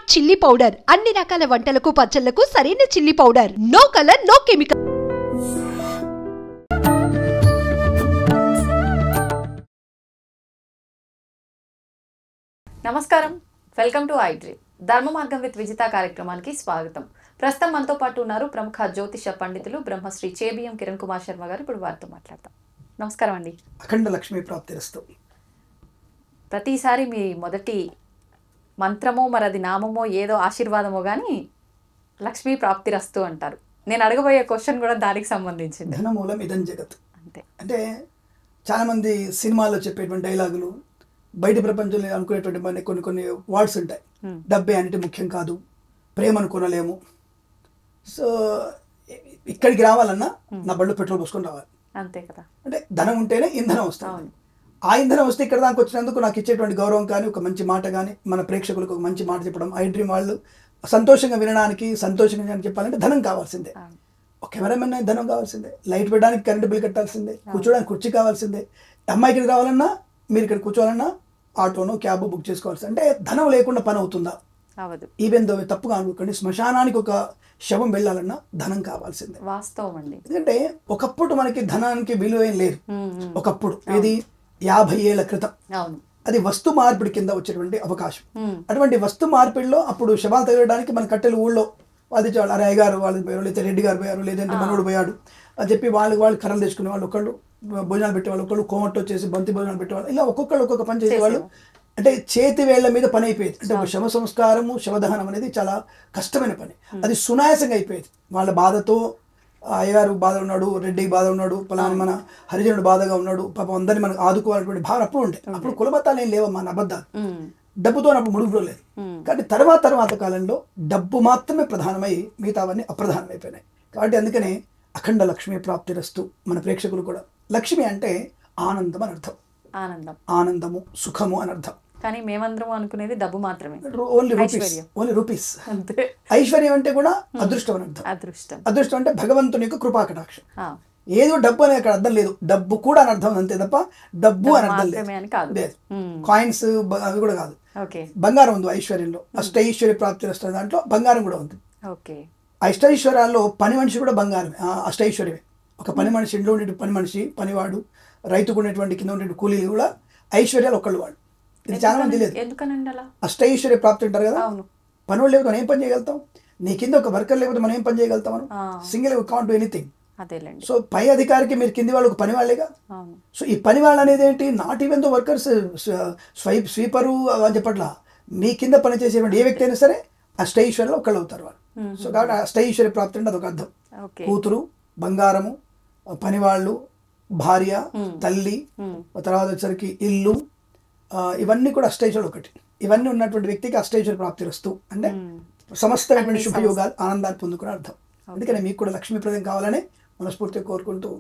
Smart chilli powder అన్ని రకాల వంటలకు పచ్చళ్లకు సరైన chilli powder. No colour no chemical. నమస్కారం, welcome to iDream Dharma Margam with Vijitha కార్యక్రమానికి స్వాగతం. ప్రస్తుతం మనతో పాటు ఉన్నారు ప్రముఖ జ్యోతిష పండితులు బ్రహ్మశ్రీ చేబిఎం కిరణ్ కుమార్ శర్మ గారు. ఇప్పుడు వారితో మాట్లాడతాం. నమస్కారం అండి. అఖండ లక్ష్మీ ప్రాప్తిరస్తు. ప్రతిసారి మీ మొదటి మంత్రమో మరి అది నామమో ఏదో ఆశీర్వాదమో కానీ లక్ష్మీ ప్రాప్తిరస్తు అంటారు. నేను అడగబోయే క్వశ్చన్ కూడా దానికి సంబంధించింది. ధనమూలం ఇదం జగత్ అంతే. అంటే చాలామంది సినిమాల్లో చెప్పేటువంటి డైలాగులు, బయట ప్రపంచంలో అనుకునేటువంటి కొన్ని వర్డ్స్ ఉంటాయి. డబ్బే అంటే ముఖ్యం కాదు, ప్రేమ అనుకోనలేము. సో ఇక్కడికి రావాలన్నా నా బళ్ళు పెట్రోల్ పోసుకొని రావాలి, అంతే కదా. అంటే ధనం ఉంటేనే ఇంధనం వస్తుంది. ఆ ఇంధనం వస్తే ఇక్కడ దాకా వచ్చినందుకు నాకు ఇచ్చేటువంటి గౌరవం కానీ, ఒక మంచి మాట కానీ, మన ప్రేక్షకులకు ఒక మంచి మాట చెప్పడం, ఐడ్రీమ్ వాళ్ళు సంతోషంగా వినడానికి, సంతోషంగా చెప్పాలంటే ధనం కావాల్సిందే. ఒక కెమెరామెన్ ధనం కావాల్సిందే, లైట్ పెట్టడానికి కరెంటు బిల్ కట్టాల్సిందే, కూర్చోడానికి కుర్చీ కావాల్సిందే. అమ్మాయికి ఇక్కడికి రావాలన్నా, మీరు ఇక్కడ కూర్చోవాలన్నా ఆటోనో క్యాబ్ బుక్ చేసుకోవాల్సింది. అంటే ధనం లేకుండా పని అవుతుందా? ఈవెన్ దో తప్పుగా అనుకోండి, శ్మశానానికి ఒక శవం వెళ్ళాలన్నా ధనం కావాల్సిందే. వాస్తవం అండి. ఎందుకంటే ఒకప్పుడు మనకి ధనానికి విలువ ఏం లేదు. ఒకప్పుడు ఇది 50 ఏళ్ల క్రితం అది వస్తు మార్పిడి కింద వచ్చేటువంటి అవకాశం. అటువంటి వస్తు మార్పిడిలో అప్పుడు శవాలు తగలడానికి మన కట్టెలు ఊళ్ళో వాదించేవాళ్ళు. అరే అయ్యగారు వాళ్ళు పోయారు, లేకపోతే రెడ్డి గారు పోయారు, లేదంటే మనోడు పోయాడు అని చెప్పి వాళ్ళు కర్రలు తెచ్చుకునే వాళ్ళు, ఒకళ్ళు భోజనాలు పెట్టేవాళ్ళు, ఒకళ్ళు కోమట్టు వచ్చేసి బంతి భోజనాలు పెట్టేవాళ్ళు. ఇలా ఒక్కొక్కళ్ళు ఒక్కొక్క పని చేసేవాళ్ళు. అంటే చేతి వేళ్ల మీద పని అయిపోయేది. అంటే ఒక శవ సంస్కారము, శవదహనం అనేది చాలా కష్టమైన పని. అది సునాయాసంగా అయిపోయేది. వాళ్ళ బాధతో, అయ్యగారు బాధ ఉన్నాడు, రెడ్డికి బాధ ఉన్నాడు, పలాని మన హరిజనుడు బాధగా ఉన్నాడు, పాపం అందరినీ మనకు ఆదుకోవాలనేటువంటి భావన అప్పుడు ఉండే. అప్పుడు కులమతాలు ఏం లేవమ్మా, మన అబద్ధాలు. డబ్బుతో అప్పుడు ముడుగులో లేదు. కానీ తర్వాత కాలంలో డబ్బు మాత్రమే ప్రధానమై మిగతావన్నీ అప్రధానమైపోయినాయి. కాబట్టి అందుకనే అఖండ లక్ష్మీ ప్రాప్తిరస్తు. మన ప్రేక్షకులు కూడా లక్ష్మి అంటే ఆనందం అని అర్థం. ఆనందము, సుఖము అని అర్థం. కానీ మేమందరం అనుకునేది డబ్బు మాత్రమే, ఓన్లీ రూపీస్. ఐశ్వర్యం అంటే కూడా అదృష్టం అని అర్థం. అదృష్టం అంటే భగవంతుని యొక్క కృపాకటాక్షం. ఏదో డబ్బు అనే అక్కడ అర్థం లేదు, డబ్బు కూడా అని అర్థం అంతే తప్ప డబ్బు అని అర్థం లేదు. కాయిన్స్ అవి కూడా కాదు. బంగారం ఉంది ఐశ్వర్యంలో. అష్టైశ్వర్య ప్రాప్తి దాంట్లో బంగారం కూడా ఉంది. అష్టైశ్వర్యాల్లో పని మనిషి కూడా బంగారమే, అష్టైశ్వర్యమే. ఒక పని మనిషి, ఇంట్లో ఉండే పని మనిషి, పనివాడు, రైతుకు ఉండేటువంటి కింద ఉండే కూలీలు కూడా ఐశ్వర్యాలు ఒకళ్ళు వాడు. ఇది చాలా మంది తెలియదు. అష్టైశ్వర్య ప్రాప్తి అంటారు కదా. పనివాళ్ళు లేకపోతే మనం ఏం పని చేయగలుగుతాం? నీ కింద ఒక వర్కర్ లేకపోతే మనం ఏం పని చేయగలుగుతాం? మనం single can't do anything. So పై అధికారికి మీరు కింది వాళ్ళకు పని వాళ్ళేగా. సో ఈ పని వాళ్ళు అనేది ఏంటి? Not even though workers, sweeper అని చెప్పట్లా, మీ కింద పని చేసేటువంటి ఏ వ్యక్తి అయినా సరే అష్టైశ్వర్యాలు ఒకళ్ళు అవుతారు వాళ్ళు. సో కాబట్టి అష్టైశ్వర్య ప్రాప్తి అంటే అదొక అర్థం. కూతురు, బంగారము, పనివాళ్ళు, భార్య, తల్లి, తర్వాత వచ్చరికి ఇల్లు, ఇవన్నీ కూడా అష్టైశ్వర్యం ఒకటి. ఇవన్నీ ఉన్నటువంటి వ్యక్తికి అష్టైశ్వర్య ప్రాప్తి వస్తూ అంటే సమస్తమైనటువంటి శుభయోగాలు, ఆనందాన్ని పొందుకునే అర్థం. అందుకని మీకు కూడా లక్ష్మీప్రదం కావాలని మనస్ఫూర్తిగా కోరుకుంటూ.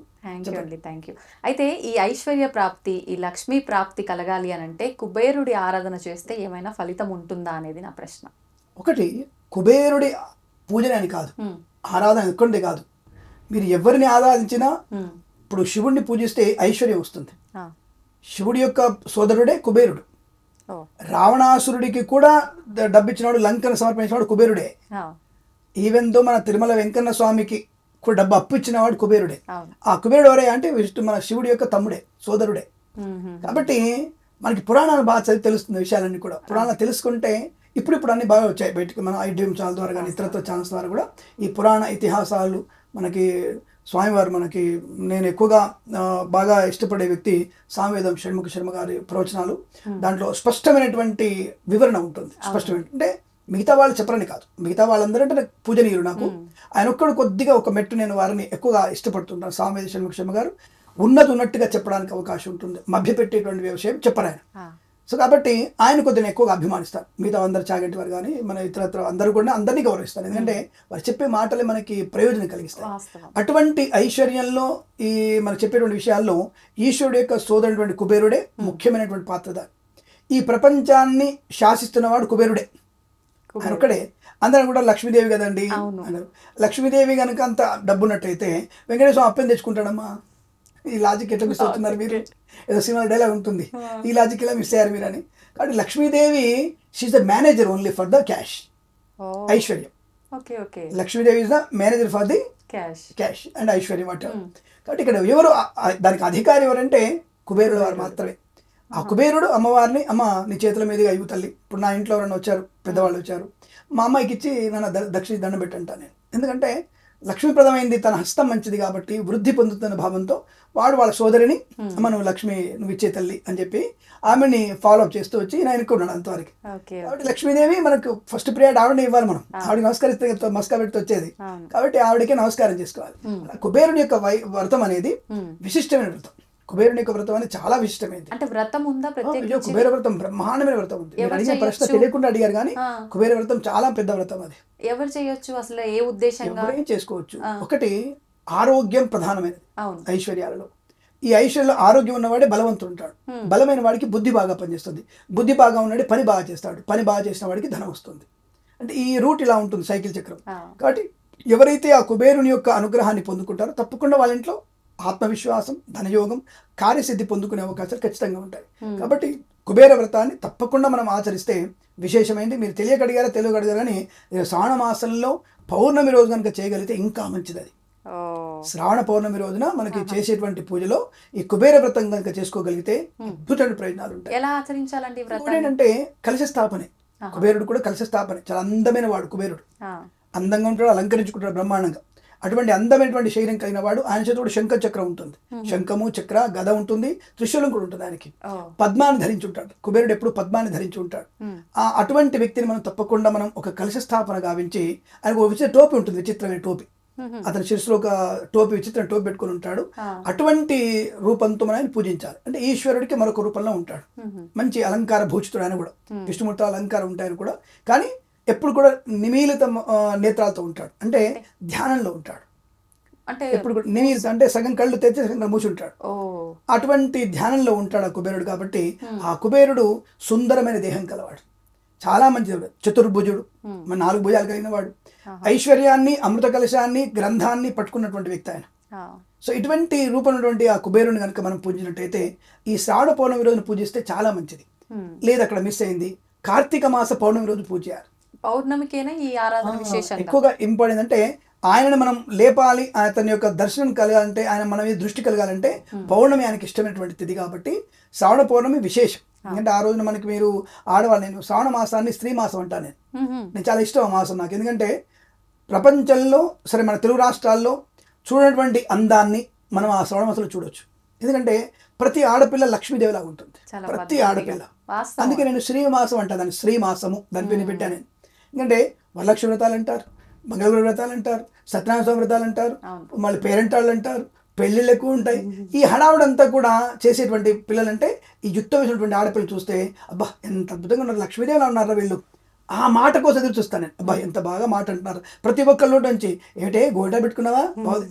Thank you. అయితే ఈ ఐశ్వర్య ప్రాప్తి, ఈ లక్ష్మీ ప్రాప్తి కలగాలి అని అంటే కుబేరుడి ఆరాధన చేస్తే ఏమైనా ఫలితం ఉంటుందా అనేది నా ప్రశ్న. ఒకటి, కుబేరుడి పూజనే అని కాదు, ఆరాధన ఎక్కడిదే కాదు. మీరు ఎవరిని ఆరాధించినా, ఇప్పుడు శివుడిని పూజిస్తే ఐశ్వర్యం వస్తుంది. శివుడి యొక్క సోదరుడే కుబేరుడు. రావణాసురుడికి కూడా డబ్బిచ్చినాడు, లంకను సమర్పించినవాడు కుబేరుడే. ఈవెన్ దో మన తిరుమల వెంకన్న స్వామికి కూడా డబ్బు అప్పు ఇచ్చినవాడు కుబేరుడే. ఆ కుబేరుడు ఎవరే అంటే మన శివుడి యొక్క తమ్ముడే, సోదరుడే. కాబట్టి మనకి పురాణాలు బాగా చదివి తెలుస్తుంది విషయాలన్నీ కూడా. పురాణాలు తెలుసుకుంటే ఇప్పుడు అన్ని బాగా వచ్చాయి బయటకు. మన ఐడ్రీమ్ ఛానల్ ద్వారా కానీ ఇతరత్వ ఛానల్స్ ద్వారా కూడా ఈ పురాణ ఇతిహాసాలు మనకి స్వామివారు మనకి, నేను ఎక్కువగా బాగా ఇష్టపడే వ్యక్తి సామవేదం షణ్ముఖ శర్మ గారి ప్రవచనాలు. దాంట్లో స్పష్టమైనటువంటి వివరణ ఉంటుంది. స్పష్టమైన అంటే మిగతా వాళ్ళు చెప్పరని కాదు, మిగతా వాళ్ళందరూ అంటే నాకు పూజనీయులు. నాకు ఆయన ఒక్కడు కొద్దిగా ఒక మెట్టు నేను వారిని ఎక్కువగా ఇష్టపడుతుంటాను. సామవేద షణ్ముఖ శర్మ గారు ఉన్నట్టుగా చెప్పడానికి అవకాశం ఉంటుంది, మభ్యపెట్టేటువంటి విషయం చెప్పరు ఆయన. సో కాబట్టి ఆయన కొద్దిగా ఎక్కువగా అభిమానిస్తాను. మిగతా అందరు చాగంటి వారు కానీ మన ఇతరత్ర అందరూ కూడా అందరినీ గౌరవిస్తాను. ఎందుకంటే వారు చెప్పే మాటలే మనకి ప్రయోజనం కలిగిస్తాయి. అటువంటి ఐశ్వర్యంలో ఈ మనకు చెప్పేటువంటి విషయాల్లో ఈశ్వరుడు యొక్క సోదరుడు కుబేరుడే ముఖ్యమైనటువంటి పాత్రధారి. ఈ ప్రపంచాన్ని శాసిస్తున్నవాడు కుబేరుడే, ఆయన ఒక్కడే. అందరం కూడా లక్ష్మీదేవి కదండి అన్నారు. లక్ష్మీదేవి కనుక అంత డబ్బున్నట్టయితే వెంకటేశ్వర అప్పని తెచ్చుకుంటాడమ్మా. ఈ లాజిక్ ఎట్లా మిస్ అవుతున్నారు మీరు? ఏదో సినిమా డైలాగ్ ఉంటుంది, ఈ లాజిక్ ఎలా మిస్ అయ్యారు మీరు అని. కాబట్టి Lakshmidevi she is the manager only for the cash. ఐశ్వర్యం. Okay okay. Lakshmidevi is the manager for the cash and ఐశ్వర్యం వాట్. కాబట్టి ఇక్కడ ఎవరు దానికి అధికారి ఎవరంటే కుబేరుడు వారు మాత్రమే. ఆ కుబేరుడు అమ్మవారిని, అమ్మ నీ చేతుల మీదుగా అయ్యు తల్లి, ఇప్పుడు నా ఇంట్లో ఎవరైనా వచ్చారు, పెద్దవాళ్ళు వచ్చారు, మా అమ్మాయికి ఇచ్చి నన్ను దక్షిణ దండం పెట్టంటా నేను. ఎందుకంటే లక్ష్మీప్రదమైంది, తన హస్తం మంచిది కాబట్టి వృద్ధి పొందుతున్న భావంతో వాడు వాళ్ళ సోదరిని అమ్మ నువ్వు లక్ష్మి నువ్వు ఇచ్చే తల్లి అని చెప్పి ఆమెని ఫాలో అప్ చేస్తూ వచ్చి నేను ఎన్నుకున్నాడు అంతవరకు. కాబట్టి లక్ష్మీదేవి మనకు ఫస్ట్ ప్రియారిటీ ఆవిడని ఇవ్వాలి. మనం ఆవిడకి నమస్కరిస్తే మస్కా పెట్టి వచ్చేది కాబట్టి ఆవిడకి నమస్కారం చేసుకోవాలి. కుబేరుని యొక్క వ్రతం అనేది విశిష్టమైన వ్రతం. కుబేరుని యొక్క వ్రతం అనేది చాలా విశిష్టమైనది. అంటే వ్రతం ఉందా? కుబేర వ్రతం బ్రహ్మాండమైన వ్రతం ఉంది. అడిగిన ప్రశ్న తెలియకుండా అడిగారు కానీ కుబేర వ్రతం చాలా పెద్ద వ్రతం. అది ఎవరు చేయొచ్చు, అసలు ఏ ఉద్దేశంగా ఎవరేం చేసుకోవచ్చు. ఒకటి ఆరోగ్యం ప్రధానమైనది ఐశ్వర్యాలలో. ఈ ఐశ్వర్యంలో ఆరోగ్యం ఉన్నవాడే బలవంతుడు ఉంటాడు. బలమైన వాడికి బుద్ధి బాగా పనిచేస్తుంది. బుద్ధి బాగా ఉన్నవాడే పని బాగా చేస్తాడు. పని బాగా చేసిన వాడికి ధనం వస్తుంది. అంటే ఈ రూట్ ఇలా ఉంటుంది, సైకిల్ చక్రం. కాబట్టి ఎవరైతే ఆ కుబేరుని యొక్క అనుగ్రహాన్ని పొందుకుంటారో తప్పకుండా వాళ్ళ ఇంట్లో ఆత్మవిశ్వాసం, ధనయోగం, కార్యసిద్ధి పొందుకునే అవకాశాలు ఖచ్చితంగా ఉంటాయి. కాబట్టి కుబేర వ్రతాన్ని తప్పకుండా మనం ఆచరిస్తే విశేషమైంది. మీరు తెలియకడిగారా తెలియకడిగారు కానీ శ్రావణ మాసంలో పౌర్ణమి రోజు కనుక చేయగలిగితే ఇంకా మంచిది. అది శ్రావణ పౌర్ణమి రోజున మనకి చేసేటువంటి పూజలో ఈ కుబేర వ్రతం కనుక చేసుకోగలిగితే అద్భుతమైన ప్రయోజనాలు ఉంటాయి. ఎలా ఆచరించాలంటే ఏంటంటే కలశ స్థాపనే. కుబేరుడు కూడా కలశ స్థాపనే. చాలా అందమైన వాడు కుబేరుడు. అందంగా ఉంటాడు, అలంకరించుకుంటాడు బ్రహ్మాండంగా. అటువంటి అందమైనటువంటి శరీరం కలిగిన వాడు. ఆయన చేత కూడా శంఖ చక్రం ఉంటుంది. శంఖము, చక్ర, గద ఉంటుంది, త్రిశూలం కూడా ఉంటుంది. ఆయనకి పద్మాన్ని ధరించి ఉంటాడు. కుబేరుడు ఎప్పుడు పద్మాన్ని ధరించి ఉంటాడు. అటువంటి వ్యక్తిని మనం తప్పకుండా మనం ఒక కలశ స్థాపన గావించి, ఆయనకు ఒక విచిత్ర టోపీ ఉంటుంది, విచిత్రమైన టోపీ. అతని శిరస్సులో ఒక టోపీ, విచిత్రమైన టోపీ పెట్టుకుని ఉంటాడు. అటువంటి రూపంతో మనం ఆయన పూజించాలి. అంటే ఈశ్వరుడికి మరొక రూపంలో ఉంటాడు. మంచి అలంకార భూషితుడు ఆయన కూడా. విష్ణుమూర్తి అలంకారం ఉంటాయని కూడా. కానీ ఎప్పుడు కూడా నిమీలిత నేత్రాలతో ఉంటాడు. అంటే ధ్యానంలో ఉంటాడు. అంటే ఎప్పుడు కూడా నిమీలిత అంటే సగం కళ్ళు తెచ్చి సగం మూసి ఉంటాడు. అటువంటి ధ్యానంలో ఉంటాడు ఆ కుబేరుడు. కాబట్టి ఆ కుబేరుడు సుందరమైన దేహం కలవాడు, చాలా మంచిది, చతుర్భుజుడు, 4 భుజాలు కలిగిన వాడు. ఐశ్వర్యాన్ని, అమృత కలశాన్ని, గ్రంథాన్ని పట్టుకున్నటువంటి వ్యక్తి ఆయన. సో ఇటువంటి రూపమైనటువంటి ఆ కుబేరుని కనుక మనం పూజించినట్టయితే ఈ శ్రావణ పౌర్ణమి రోజున పూజిస్తే చాలా మంచిది. లేదు అక్కడ మిస్ అయింది, కార్తీక మాస పౌర్ణమి రోజు పూజ చేయాలి. పౌర్ణమికేనా ఈ ఆరాధన విశేషంగా ఎక్కువగా ఇంపార్టెంట్. అంటే ఆయనను మనం లేపాలి, అతని యొక్క దర్శనం కలగాలంటే, ఆయన మన మీద దృష్టి కలగాలంటే పౌర్ణమి ఆయనకి ఇష్టమైనటువంటి తిథి. కాబట్టి శ్రావణ పౌర్ణమి విశేషం. ఎందుకంటే ఆ రోజున మనకి మీరు ఆడవాళ్ళు, నేను శ్రావణ మాసాన్ని స్త్రీ మాసం అంటాను. నేను చాలా ఇష్టం ఆ మాసం నాకు. ఎందుకంటే ప్రపంచంలో సరే మన తెలుగు రాష్ట్రాల్లో చూడనటువంటి అందాన్ని మనం ఆ శ్రావణ మాసంలో చూడొచ్చు. ఎందుకంటే ప్రతి ఆడపిల్ల లక్ష్మీదేవిలాగా ఉంటుంది, ప్రతి ఆడపిల్ల. అందుకే నేను శ్రీమాసం అంటాను, దాన్ని శ్రీమాసము దాని పేరు పెట్టాను నేను. ఎందుకంటే వరలక్ష్మి వ్రతాలు అంటారు, మంగళగురు వ్రతాలు అంటారు, సత్యనారాయణ స్వామి వ్రతాలు అంటారు, మళ్ళీ పేరెంటాళ్ళు అంటారు, పెళ్ళిళ్ళు ఎక్కువ ఉంటాయి. ఈ హడావుడంతా కూడా చేసేటువంటి పిల్లలంటే ఈ యుక్త వేసినటువంటి ఆడపిల్లలు చూస్తే అబ్బా ఎంత అద్భుతంగా ఉన్నారు, లక్ష్మీదేవిలా ఉన్నారా వీళ్ళు, ఆ మాట కోసం ఎదురు చూస్తాను నేను. అబ్బా ఎంత బాగా మాట అంటున్నారు ప్రతి ఒక్కళ్ళు నుంచి. ఏమిటే గోడ పెట్టుకున్నావా?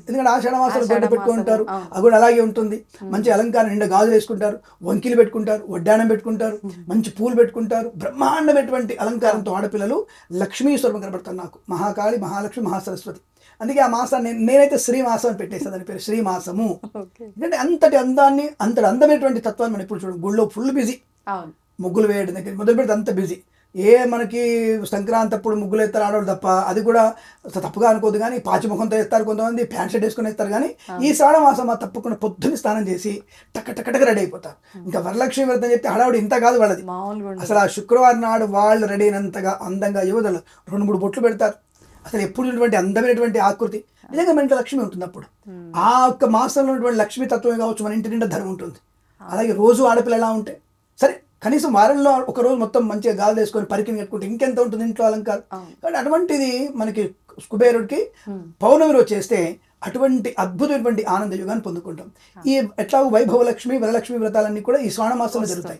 ఎందుకంటే ఆషాఢ మాసాలు గోడ పెట్టుకుంటారు, అది కూడా అలాగే ఉంటుంది. మంచి అలంకారం, నిండా గాజులు వేసుకుంటారు, వంకిలు పెట్టుకుంటారు, వడ్డానం పెట్టుకుంటారు, మంచి పూలు పెట్టుకుంటారు. బ్రహ్మాండమైనటువంటి అలంకారంతో ఆడపిల్లలు లక్ష్మీ స్వరూపం కనబడతారు నాకు. మహాకాళి, మహాలక్ష్మి, మహాసరస్వతి. అందుకే ఆ మాసాన్ని నేనైతే శ్రీమాసం అని పెట్టేస్తాను, దాని పేరు శ్రీమాసము. ఎందుకంటే అంతటి అందాన్ని, అంతటి అందమైనటువంటి తత్వాన్ని మనం ఇప్పుడు చూడండి. గుళ్ళో ఫుల్ బిజీ, ముగ్గులు వేయడం దగ్గర మొదలు పెడితే అంత బిజీ. మనకి సంక్రాంతి అప్పుడు ముగ్గులు ఎత్తారు ఆడవాళ్ళు తప్ప, అది కూడా తప్పుగా అనుకోదు. కానీ పాచిముఖంతో ఎత్తారు కొంతమంది, ప్యాంట్ షర్ట్ వేసుకుని ఎత్తారు. కానీ ఈ శ్రావణ మాసం తప్పకుండా పొద్దున్న స్నానం చేసి టక్క రెడీ అయిపోతారు. ఇంకా వరలక్ష్మి వ్రతం చెప్తే హడావుడి ఇంత కాదు వాళ్ళది. అసలు ఆ శుక్రవారం నాడు వాళ్ళు రెడీ అయినంతగా అందంగా యువతలు 2-3 బొట్లు పెడతారు. అసలు ఎప్పుడు ఉన్నటువంటి అందమైనటువంటి ఆకృతి. నిజంగా మన ఇంట్లో లక్ష్మి ఉంటుంది. అప్పుడు ఆ ఒక్క మాసంలో ఉన్నటువంటి లక్ష్మీ తత్వమే కావచ్చు, మన ఇంటి నిండా ధనం ఉంటుంది. అలాగే రోజు ఆడపిల్ల ఎలా ఉంటే సరే, కనీసం వారంలో ఒక రోజు మొత్తం మంచిగా గాలి వేసుకొని పరికిని కట్టుకుంటే ఇంకెంత ఉంటుంది ఇంట్లో అలంకారం. కాబట్టి అటువంటిది మనకి కుబేరుడికి పౌర్ణమి రోజు చేస్తే అటువంటి అద్భుతమైనటువంటి ఆనంద యుగాన్ని పొందుకుంటాం. ఈ ఎట్లాగో వైభవలక్ష్మి, వరలక్ష్మి వ్రతాలన్నీ కూడా ఈ శ్రావణ మాసంలో జరుగుతాయి.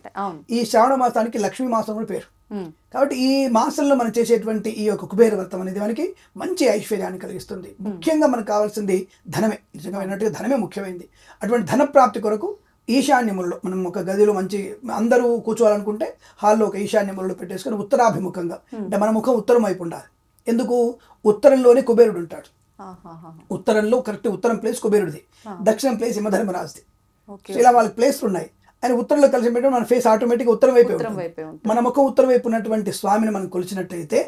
ఈ శ్రావణ మాసానికి లక్ష్మీ మాసం కూడా పేరు. కాబట్టి ఈ మాసంలో మనం చేసేటువంటి ఈ యొక్క కుబేర వ్రతం అనేది మనకి మంచి ఐశ్వర్యాన్ని కలిగిస్తుంది. ముఖ్యంగా మనకు కావాల్సింది ధనమే. నిజంగా విన్నట్టుగా ధనమే ముఖ్యమైనది. అటువంటి ధన ప్రాప్తి కొరకు ఈశాన్యములలో మనం ఒక గదిలో మంచి అందరూ కూర్చోవాలనుకుంటే హాల్లో ఒక ఈశాన్యములలో పెట్టేసుకొని ఉత్తరాభిముఖంగా, అంటే మన ముఖం ఉత్తరం వైపు ఉండాలి. ఎందుకు? ఉత్తరంలోనే కుబేరుడు ఉంటాడు. ఉత్తరంలో కరెక్ట్ ఉత్తరం ప్లేస్ కుబేరుడిది, దక్షిణం ప్లేస్ యమధర్మరాజుది. ఇలా వాళ్ళకి ప్లేస్లు ఉన్నాయి. ఆయన ఉత్తరంలో కలిసి పెట్టడం మన ఫేస్ ఆటోమేటిక్గా ఉత్తరం వైపే ఉత్తరం ఉంటుంది. వైపే ఉంటుంది. మన ముఖం ఉత్తరం వైపు ఉన్నటువంటి స్వామిని మనం కొలిచినట్టయితే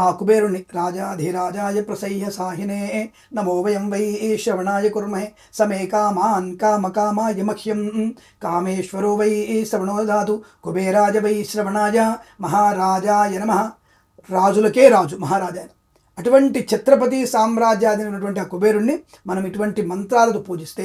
ఆ కుబేరుణ్ణి రాజాధిరాజాయ ప్రసహ్య సాహినే నమో వయం వై శ్రవణాయ కుర్మహే సమే కామాన్ కామకామాయ మహ్యం కామేశ్వరో వై శ్రవణో దాతు కుబేరాజ వై శ్రవణాయ మహారాజాయ నమః. రాజులకే రాజు మహారాజాయ. అటువంటి ఛత్రపతి సామ్రాజ్యాది ఉన్నటువంటి ఆ కుబేరుణ్ణి మనం ఇటువంటి మంత్రాలతో పూజిస్తే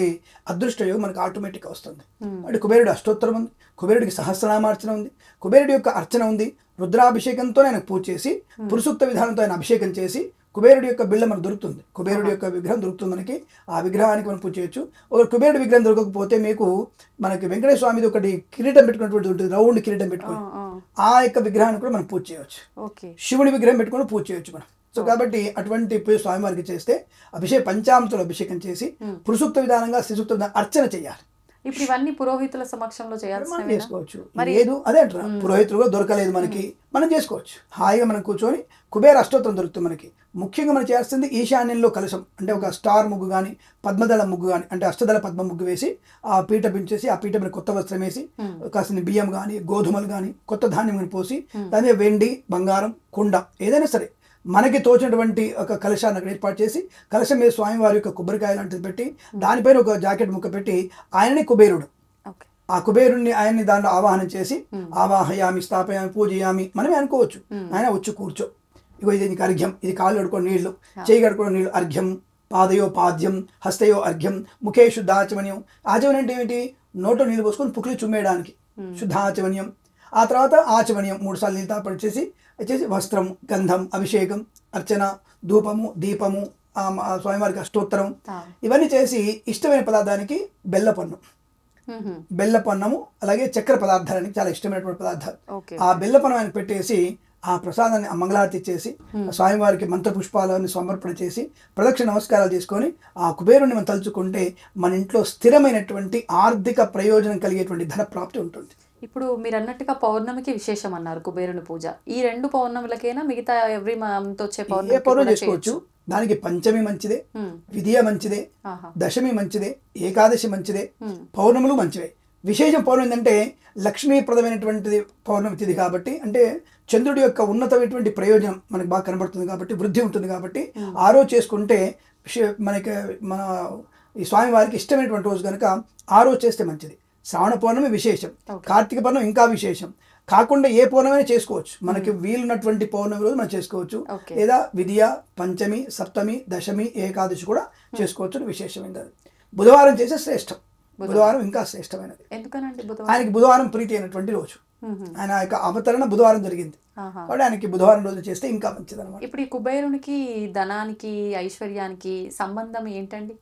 అదృష్టయోగం మనకు ఆటోమేటిక్గా వస్తుంది. అంటే కుబేరుడు అష్టోత్తరం ఉంది, కుబేరుడికి సహస్రనామార్చన ఉంది, కుబేరుడి యొక్క అర్చన ఉంది. రుద్రాభిషేకంతో ఆయన పూజ చేసి పురుసూక్త విధానంతో ఆయన అభిషేకం చేసి కుబేరుడి యొక్క బిళ్ళ మనకు దొరుకుతుంది, కుబేరుడి యొక్క విగ్రహం దొరుకుతుంది మనకి. ఆ విగ్రహానికి మనం పూజ చేయొచ్చు. ఒక కుబేరుడి విగ్రహం దొరకకపోతే మీకు మనకి వెంకటేశ్వర స్వామిది ఒకటి కిరీటం పెట్టుకున్నటువంటి ఉంటుంది, రౌండ్ కిరీటం పెట్టుకొని ఆ యొక్క విగ్రహాన్ని కూడా మనం పూజ చేయవచ్చు. శివుడి విగ్రహం పెట్టుకొని పూజ చేయొచ్చు మనం. సో కాబట్టి అటువంటి పూజ స్వామివారికి చేస్తే పంచామృతులు అభిషేకం చేసి పురుసూక్త విధానంగా శ్రీసూక్త విధానం అర్చన చేయాలి. ఇప్పుడు ఇవన్నీ పురోహితుల సమక్షంలో మనం చేసుకోవచ్చు. లేదు అదే అంటారా, పురోహితులు కూడా దొరకలేదు మనకి, మనం చేసుకోవచ్చు. హాయిగా మనం కూర్చొని కుబేర అష్టోత్తరం దొరుకుతుంది మనకి. ముఖ్యంగా మనం చేస్తుంది ఈశాన్యంలో కలశం, అంటే ఒక స్టార్ ముగ్గు కానీ పద్మదళ ముగ్గు కానీ, అంటే అష్టదళ పద్మ ముగ్గు వేసి ఆ పీట పెంచేసి ఆ పీట మీద కొత్త వస్త్రం వేసి కాసిన బియ్యం కానీ గోధుమలు కానీ కొత్త ధాన్యం కానీ పోసి దాని వెండి బంగారం కుండ ఏదైనా సరే మనకి తోచినటువంటి ఒక కలశాన్ని అక్కడ ఏర్పాటు చేసి కలశం మీద స్వామివారి యొక్క కొబ్బరికాయ లాంటిది పెట్టి దానిపైన ఒక జాకెట్ ముక్క పెట్టి ఆయనని కుబేరుడు, ఆ కుబేరుణ్ణి ఆయన్ని దాంట్లో ఆవాహనం చేసి ఆవాహయామి స్థాపయామి పూజయామి మనమే అనుకోవచ్చు. ఆయన వచ్చి కూర్చో, ఇగో ఇది నీకు అర్ఘ్యం, ఇది కాళ్ళు కడుకో నీళ్లు, చేయి కడుకో నీళ్లు, అర్ఘ్యం పాదయో పాద్యం హస్తయో అర్ఘ్యం ముఖే శుద్ధాచమన్యం. ఆచమనం అంటే ఏమిటి, నోట్లో నీళ్ళు పోసుకొని పుక్కిలి చుమ్మేయడానికి శుద్ధాచమన్యం. ఆ తర్వాత ఆచమన్యం 3 సార్లు నీళ్ళు తాపడిచేసి వచ్చేసి వస్త్రం గంధం అభిషేకం అర్చన ధూపము దీపము స్వామివారికి అష్టోత్తరం ఇవన్నీ చేసి ఇష్టమైన పదార్థానికి బెల్లపన్నము అలాగే చక్కెర పదార్థాలకి చాలా ఇష్టమైనటువంటి పదార్థాలు ఆ బెల్లపన్నం ఆయనకు పెట్టేసి ఆ ప్రసాదాన్ని ఆ మంగళారతి ఇచ్చేసి స్వామివారికి మంత్రపుష్పాలను సమర్పణ చేసి ప్రదక్షిణ నమస్కారాలు చేసుకొని ఆ కుబేరుని మనం తలుచుకుంటే మన ఇంట్లో స్థిరమైనటువంటి ఆర్థిక ప్రయోజనం కలిగేటువంటి ధన ప్రాప్తి ఉంటుంది. ఇప్పుడు మీరు అన్నట్టుగా పౌర్ణమికి విశేషం అన్నారు కుబేరుని పూజ. ఈ 2 పౌర్ణములకైనా మిగతా ఎవ్రీ మంత్ వచ్చే పౌర్ణమి చేసుకోవచ్చు. దానికి పంచమి మంచిదే, విధియ మంచిదే, దశమి మంచిదే, ఏకాదశి మంచిదే, పౌర్ణములు మంచివే. విశేషం పౌర్ణమి ఏంటంటే లక్ష్మీప్రదమైనటువంటిది పౌర్ణమి తిథి కాబట్టి, అంటే చంద్రుడి యొక్క ఉన్నతమైనటువంటి ప్రయోజనం మనకు బాగా కనబడుతుంది కాబట్టి, వృద్ధి ఉంటుంది కాబట్టి ఆ రోజు చేసుకుంటే మనకి మన ఈ స్వామివారికి ఇష్టమైనటువంటి రోజు కనుక ఆ రోజు చేస్తే మంచిది. శ్రావణ పౌర్ణమి విశేషం, కార్తీక పౌర్ణమి ఇంకా విశేషం. కాకుండా ఏ పౌర్ణమి చేసుకోవచ్చు, మనకి వీలున్నటువంటి పౌర్ణమి రోజు మనం చేసుకోవచ్చు. లేదా విధియ పంచమి సప్తమి దశమి ఏకాదశి కూడా చేసుకోవచ్చు. విశేషమైనది బుధవారం చేసే శ్రేష్టం, బుధవారం ఇంకా శ్రేష్టమైనది. ఆయనకి బుధవారం ప్రీతి అయినటువంటి రోజు, ఆయన యొక్క అవతరణ బుధవారం జరిగింది కాబట్టి ఆయనకి బుధవారం రోజు చేస్తే ఇంకా మంచిది అనమాట. ఇప్పుడు ఈ కుబేరునికి ధనానికి ఐశ్వర్యానికి సంబంధం ఏంటండి?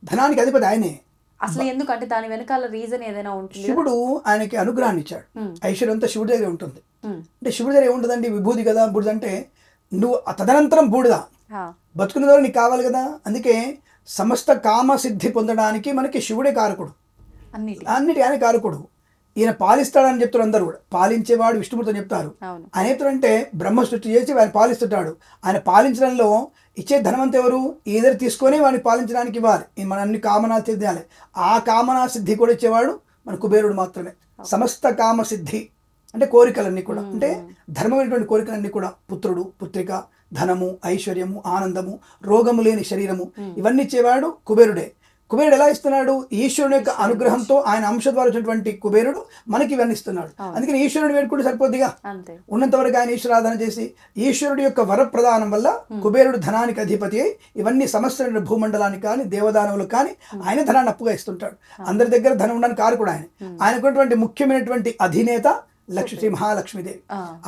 ధనానికి అధిపతి ఆయనే. అసలు ఎందుకంటే దాని వెనకాల రీజన్ ఏదైనా ఉంటుంది. శివుడు ఆయనకి అనుగ్రహాన్ని ఇచ్చాడు, ఐశ్వర్యం అంతా శివుడి దగ్గర ఉంటుంది. అంటే శివుడి దగ్గర ఏముంటుందండి, విభూది కదా. బూడిద అంటే నువ్వు తదనంతరం బూడిద, బతుకున్న ద్వారా నీకు కావాలి కదా. అందుకే సమస్త కామ సిద్ధి పొందడానికి మనకి శివుడే కారకుడు, అన్నిటి ఆయన కారకుడు. ఈయన పాలిస్తాడని చెప్తారు అందరూ కూడా. పాలించేవాడు విష్ణుమూర్తి చెప్తారు. ఆయన చెప్తారంటే బ్రహ్మ సృష్టి చేసి ఆయన పాలిస్తుంటాడు. ఆయన పాలించడంలో ఇచ్చే ధనవంత ఎవరు, ఈదరు తీసుకొని వాడిని పాలించడానికి ఇవ్వాలి, మన అన్ని కామనా సిద్ధాలి. ఆ కామనా సిద్ధి కూడా ఇచ్చేవాడు మన కుబేరుడు మాత్రమే. సమస్త కామ సిద్ధి అంటే కోరికలన్నీ కూడా, అంటే ధర్మమైనటువంటి కోరికలన్నీ కూడా, పుత్రుడు పుత్రిక ధనము ఐశ్వర్యము ఆనందము రోగము లేని శరీరము ఇవన్నీ ఇచ్చేవాడు కుబేరుడే. కుబేరుడు ఎలా ఇస్తున్నాడు, ఈశ్వరుడు యొక్క అనుగ్రహంతో ఆయన అంశ ద్వారా వచ్చినటువంటి కుబేరుడు మనకి ఇవన్నీ ఇస్తున్నాడు. అందుకని ఈశ్వరుడు వేడుకుంటే సరిపోద్దిగా, ఉన్నంతవరకు ఆయన ఈశ్వరాధన చేసి ఈశ్వరుడు యొక్క వరప్రదానం వల్ల కుబేరుడు ధనానికి అధిపతి అయి ఇవన్నీ సమస్త భూమండలానికి కానీ దేవదానవులకు కానీ ఆయన ధనాన్ని అప్పుగా ఇస్తుంటాడు. అందరి దగ్గర ధనం ఉండడానికి కారకుడు ఆయన. ఆయనకున్నటువంటి ముఖ్యమైనటువంటి అధినేత శ్రీ మహాలక్ష్మీదేవి.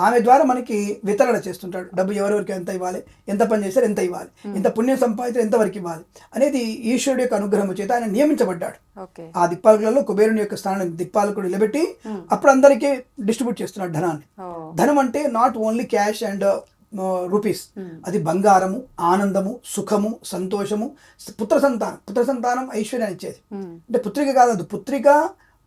ఆమె ద్వారా మనకి వితరణ చేస్తుంటాడు. డబ్బు ఎవరెవరికి ఎంత ఇవ్వాలి, ఎంత పని చేశారు ఎంత ఇవ్వాలి, ఎంత పుణ్యం సంపాదించారు ఎంతవరకు ఇవ్వాలి అనేది ఈశ్వరుడు యొక్క అనుగ్రహం చేత ఆయన నియమించబడ్డాడు. ఆ దిక్పాలకులలో కుబేరుని యొక్క స్థానాన్ని దిక్పాలకుడు నిలబెట్టి అప్పుడు అందరికీ డిస్ట్రిబ్యూట్ చేస్తున్నాడు ధనాన్ని. ధనం అంటే not only cash and rupees, అది బంగారము ఆనందము సుఖము సంతోషము. పుత్ర సంతానం ఐశ్వర్యాన్ని ఇచ్చేది. అంటే పుత్రిక కాదు, పుత్రిక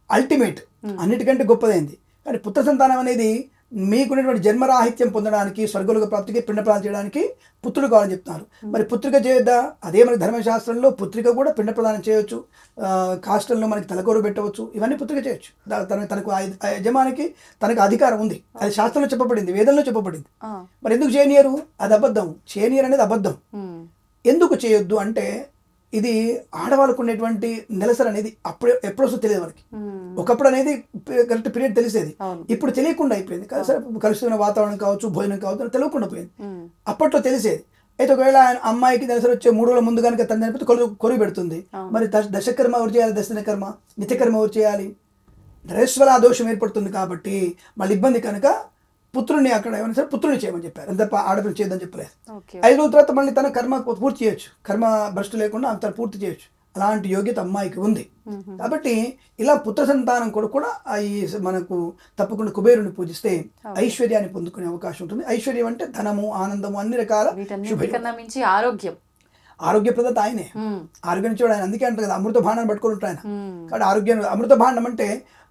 అల్టిమేట్ అన్నిటికంటే గొప్పదైంది. కానీ పుత్ర సంతానం అనేది మీకున్నటువంటి జన్మరాహిత్యం పొందడానికి స్వర్గలోక ప్రాప్తికి పిండ ప్రదానం చేయడానికి పుత్రుడు కావాలని చెప్తున్నారు. మరి పుత్రిక చేయొద్దా? అదే మనకి ధర్మశాస్త్రంలో పుత్రిక కూడా పిండ ప్రదానం చేయొచ్చు, కాస్టల్లో మనకి తలకోరు పెట్టవచ్చు, ఇవన్నీ పుత్రిక చేయొచ్చు. తనకు ఆ యజమానికి తనకు అధికారం ఉంది, అది శాస్త్రంలో చెప్పబడింది, వేదంలో చెప్పబడింది. మరి ఎందుకు చేయనియరు? అది అబద్ధం. చేయనియరు అనేది అబద్ధం. ఎందుకు చేయొద్దు అంటే ఇది ఆడవాళ్ళకు ఉండేటువంటి నెలసరి అనేది అప్పుడు ఎప్పుడు వస్తుందో తెలియదు మనకి. ఒకప్పుడు అనేది కరెక్ట్ పీరియడ్ తెలిసేది, ఇప్పుడు తెలియకుండా అయిపోయింది. కలుస్తున్న వాతావరణం కావచ్చు, భోజనం కావచ్చు, తెలియకుండా పోయింది. అప్పట్లో తెలిసేది. అయితే ఒకవేళ అమ్మాయికి నెలసరి వచ్చే 3 రోజుల ముందు కనుక తను చనిపోతే కొరువు పెడుతుంది. మరి దశకర్మ ఎవరు చేయాలి? దశదిన కర్మ, నిత్యకర్మ ఎవరు చేయాలి? నరేశ్వర దోషం ఏర్పడుతుంది కాబట్టి మళ్ళీ ఇబ్బంది కనుక పుత్రుని అక్కడ ఏమైనా సరే పుత్రుని చేయమని చెప్పారు, అంత ఆడపిల్ల చేయొద్దని చెప్పలేదు. 5 రోజుల తర్వాత మళ్ళీ తన కర్మ పూర్తి చేయొచ్చు, కర్మ భ్రష్టు లేకుండా తను పూర్తి చేయొచ్చు. అలాంటి యోగ్యత అమ్మాయికి ఉంది. కాబట్టి ఇలా పుత్ర సంతానం కూడా ఈ మనకు తప్పకుండా కుబేరుని పూజిస్తే ఐశ్వర్యాన్ని పొందుకునే అవకాశం ఉంటుంది. ఐశ్వర్యం అంటే ధనము, ఆనందము, అన్ని రకాల ఆరోగ్యప్రదత ఆయనే. ఆరోగ్యం చూడ ఆయన. అందుకే అంటారు కదా అమృత భాండాన్ని పట్టుకొని ఉంటారు ఆయన. కాబట్టి ఆరోగ్యం, అమృత భాండం అంటే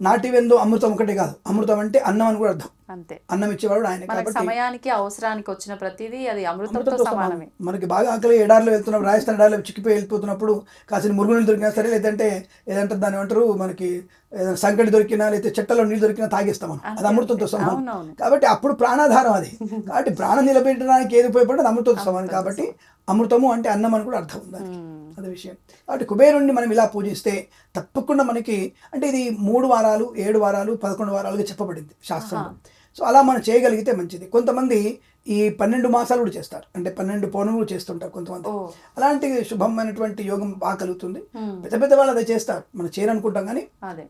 నాటివెందు అమృతం ఒకటే కాదు, అమృతం అంటే అన్నం అని కూడా అర్థం. అంతే, అన్నం ఇచ్చేవాడు ఆయన. కాబట్టి సమయానికి అవసరానికి వచ్చిన ప్రతిదీ అది అమృతంతో సమానమే. మనకి బాగా ఆకలి ఎడారిలో వెళ్తున్నప్పుడు, రాజస్థాన్ ఎడారిలో చిక్కిపోయి వెళ్ళిపోతున్నప్పుడు కాసిన మురుగునీళ్ళు దొరికినా సరే, లేదంటే ఏదంటే దాన్ని ఏమంటారు మనకి సంకటి దొరికినా, లేకపోతే చెట్టలో నీళ్ళు దొరికినా తాగేస్తాం మనం, అది అమృతంతో సమానం. కాబట్టి అప్పుడు ప్రాణాధారం అది. కాబట్టి ప్రాణం నిలబెట్టడానికి ఏది ఉపయోగపడదు అమృతంతో సమానం. కాబట్టి అమృతము అంటే అన్నం అని కూడా అర్థం ఉంది, అదే విషయం. కాబట్టి కుబేరుణ్ణి మనం ఇలా పూజిస్తే తప్పకుండా మనకి, అంటే ఇది 3 వారాలు, 7 వారాలు, 11 వారాలుగా చెప్పబడింది శాస్త్రంలో. సో అలా మనం చేయగలిగితే మంచిది. కొంతమంది ఈ 12 మాసాలు కూడా చేస్తారు, అంటే 12 పౌర్ణములు చేస్తుంటారు కొంతమంది. అలాంటి శుభమైనటువంటి యోగం బాగా కలుగుతుంది. పెద్ద పెద్ద వాళ్ళు అదే చేస్తారు, మనం చేయనుకుంటాం కానీ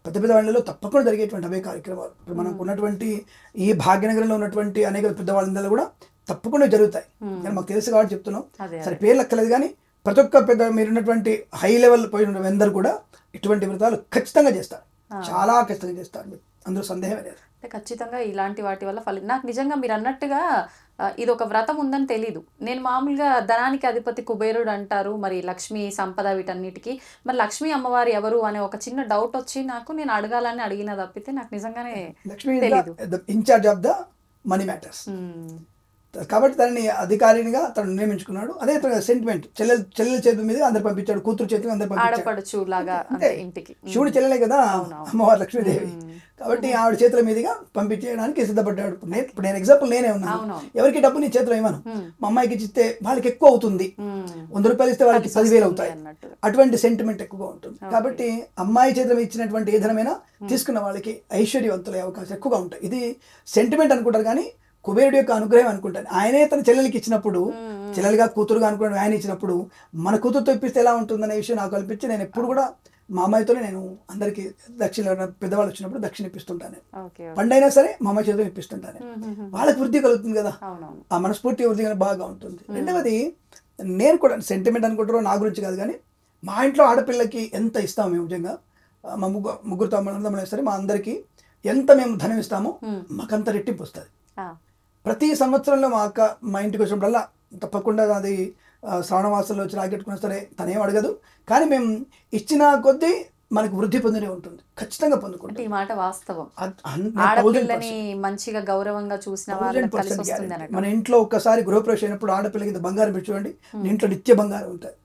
పెద్ద పెద్ద వాళ్ళలో తప్పకుండా జరిగేటువంటి అవే కార్యక్రమాలు. ఇప్పుడు మనకు ఉన్నటువంటి ఈ భాగ్యనగరంలో ఉన్నటువంటి అనేక పెద్దవాళ్ళందరూ కూడా తప్పకుండా జరుగుతాయి. కానీ మాకు తెలుసు కాబట్టి చెప్తున్నాం, సరే పేర్లు అక్కర్లేదు. కానీ ప్రతి ఒక్క పెద్ద మీరున్నటువంటి హై లెవెల్ పోయిన అందరూ కూడా ఇటువంటి వ్రతాలు ఖచ్చితంగా చేస్తారు, చాలా ఖచ్చితంగా చేస్తారు, అందులో సందేహమే లేదు. ఖచ్చితంగా ఇలాంటి వాటి వల్ల నాకు నిజంగా మీరు అన్నట్టుగా ఇది ఒక వ్రతం ఉందని తెలీదు. నేను మామూలుగా ధనానికి అధిపతి కుబేరుడు అంటారు, మరి లక్ష్మి సంపద వీటన్నిటికీ, మరి లక్ష్మీ అమ్మవారు ఎవరు అనే ఒక చిన్న డౌట్ వచ్చి నాకు, నేను అడగాలని అడిగిన తప్పితే నాకు నిజంగానే Lakshmi in charge of the money matters. కాబట్టి తనని అధికారినిగా తను నియమించుకున్నాడు. అదే సెంటిమెంట్, చెల్లెల చేతుల మీద అందరు పంపించాడు, కూతురు చేతులు అందరు పంపించాడు. శివుడి చెల్లెలే కదా అమ్మవారు లక్ష్మీదేవి. కాబట్టి ఆవిడ చేతుల మీదుగా పంపించేయడానికి సిద్ధపడ్డాడు. ఇప్పుడు నేను ఎగ్జాంపుల్ నేనే ఉన్నాను. ఎవరికి డబ్బు నీ చేతిలో ఇవ్వను, మా అమ్మాయికి ఇస్తే వాళ్ళకి ఎక్కువ అవుతుంది, 100 రూపాయలు ఇస్తే వాళ్ళకి 10,000 అవుతాయి, అటువంటి సెంటిమెంట్ ఎక్కువగా ఉంటుంది. కాబట్టి అమ్మాయి చేతిలో ఇచ్చినటువంటి ఏ ధనమైనా తీసుకున్న వాళ్ళకి ఐశ్వర్యవంతులయ్యే అవకాశం ఎక్కువగా ఉంటాయి. ఇది సెంటిమెంట్ అనుకుంటారు కానీ కుబేరుడు యొక్క అనుగ్రహం అనుకుంటాను. ఆయనే తన చెల్లెలకి ఇచ్చినప్పుడు, చెల్లెలుగా కూతురుగా అనుకున్నాడు, ఆయన ఇచ్చినప్పుడు మన కూతురుతో ఇప్పిస్తే ఎలా ఉంటుందనే విషయం నాకు కల్పించి నేను ఎప్పుడు కూడా మా అమ్మాయితోనే నేను అందరికి దక్షిణ పెద్దవాళ్ళు వచ్చినప్పుడు దక్షిణ ఇప్పిస్తుంటాను. పండైనా సరే మా అమ్మాయి చేతితో ఇప్పిస్తుంటాను. వాళ్ళకి వృద్ధి కలుగుతుంది కదా, ఆ మనస్ఫూర్తి వృద్ధి బాగా ఉంటుంది. రెండవది నేను కూడా సెంటిమెంట్ అనుకుంటారో నా గురించి కాదు కానీ మా ఇంట్లో ఆడపిల్లకి ఎంత ఇస్తాము మేము, నిజంగా మా ముగ్గురు తమ్ముళ్ళు సరే మా అందరికీ ఎంత మేము ధనం ఇస్తామో మాకంత రెట్టింపు వస్తుంది. ప్రతి సంవత్సరంలో మా అక్క మా ఇంటికి వచ్చినప్పుడల్లా తప్పకుండా అది శ్రావణ మాసంలో వచ్చి రాకెట్టుకున్నా సరే తనేం అడగదు, కానీ మేము ఇచ్చిన కొద్దీ మనకు వృద్ధి పొందినే ఉంటుంది, ఖచ్చితంగా పొందుకుంటాం. ఈ మాట వాస్తవం. ఆడపిల్లని మంచిగా గౌరవంగా చూసిన మన ఇంట్లో ఒక్కసారి గృహప్రవేశం అయినప్పుడు ఆడపిల్లకి బంగారం పెట్టి చూడండి, ఇంట్లో నిత్య బంగారం ఉంటుంది.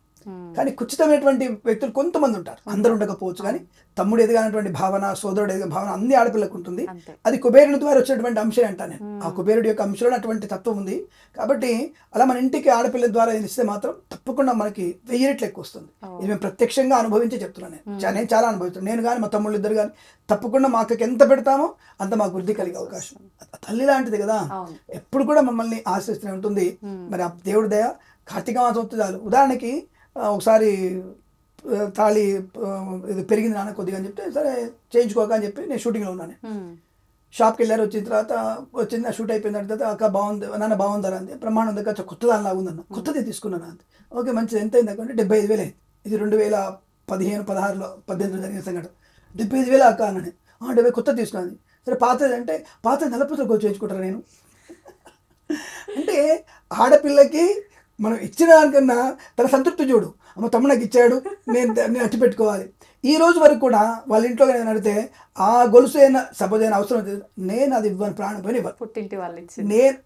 కానీ కుచితమైనటువంటి వ్యక్తులు కొంతమంది ఉంటారు, అందరూ ఉండకపోవచ్చు. కానీ తమ్ముడు ఎదగానటువంటి భావన, సోదరుడు ఎదిగే భావన అన్ని ఆడపిల్లకు ఉంటుంది. అది కుబేరుని ద్వారా వచ్చినటువంటి అంశం అంటా నేను. ఆ కుబేరుడి యొక్క అంశంలో అటువంటి తత్వం ఉంది. కాబట్టి అలా మన ఇంటికి ఆడపిల్ల ద్వారా ఇస్తే మాత్రం తప్పకుండా మనకి 1000 రెట్లు ఎక్కువ వస్తుంది. ఇది మేము ప్రత్యక్షంగా అనుభవించే చెప్తున్నాను. నేను చాలా అనుభవిస్తాను. నేను కానీ మా తమ్ముళ్ళు ఇద్దరు కానీ తప్పకుండా మా అక్కకి ఎంత పెడతామో అంత మాకు వృద్ధి కలిగే అవకాశం. తల్లి లాంటిది కదా, ఎప్పుడు కూడా మమ్మల్ని ఆశ్రయిస్తూనే ఉంటుంది. మరి ఆ దేవుడి దయ కార్తీక మాసం వస్తుంది చాలు. ఉదాహరణకి ఒకసారి తాళి ఇది పెరిగింది నాన్న కొద్దిగా అని చెప్తే సరే చేయించుకోక అని చెప్పి నేను షూటింగ్లో ఉన్నాను. షాప్కి వెళ్ళారు, వచ్చిన తర్వాత వచ్చింది, షూట్ అయిపోయిన తర్వాత అక్క బాగుంది నాన్న, బాగుందరా అంది, ప్రమాణం ఉంది అక్క, కొత్త దాని లాగా ఉందన్న, కొత్తది తీసుకున్నాను అంది. ఓకే మంచిది, ఎంత అయింది అక్క అంటే 75,000 అయింది. ఇది 2015, 16, 18 జరిగిన సంఘటన. 75,000 అక్క అన్నాను. 70 కొత్త తీసుకున్నాను. సరే పాతది అంటే పాత 40 చేయించుకుంటారా నేను అంటే ఆడపిల్లకి మనం ఇచ్చిన దానికన్నా తన సంతృప్తి చూడు. అమ్మ తమ్ముడు నాకు ఇచ్చాడు, నేను అట్టి పెట్టుకోవాలి. ఈ రోజు వరకు కూడా వాళ్ళ ఇంట్లో నేను అడిగితే ఆ గొలుసు అయినా సపోజ్ అయినా అవసరం అయితే నేను అది ఇవ్వను, ప్రాణం పోయిన ఇవ్వను. పుట్టింటి వాళ్ళు ఇచ్చి నేను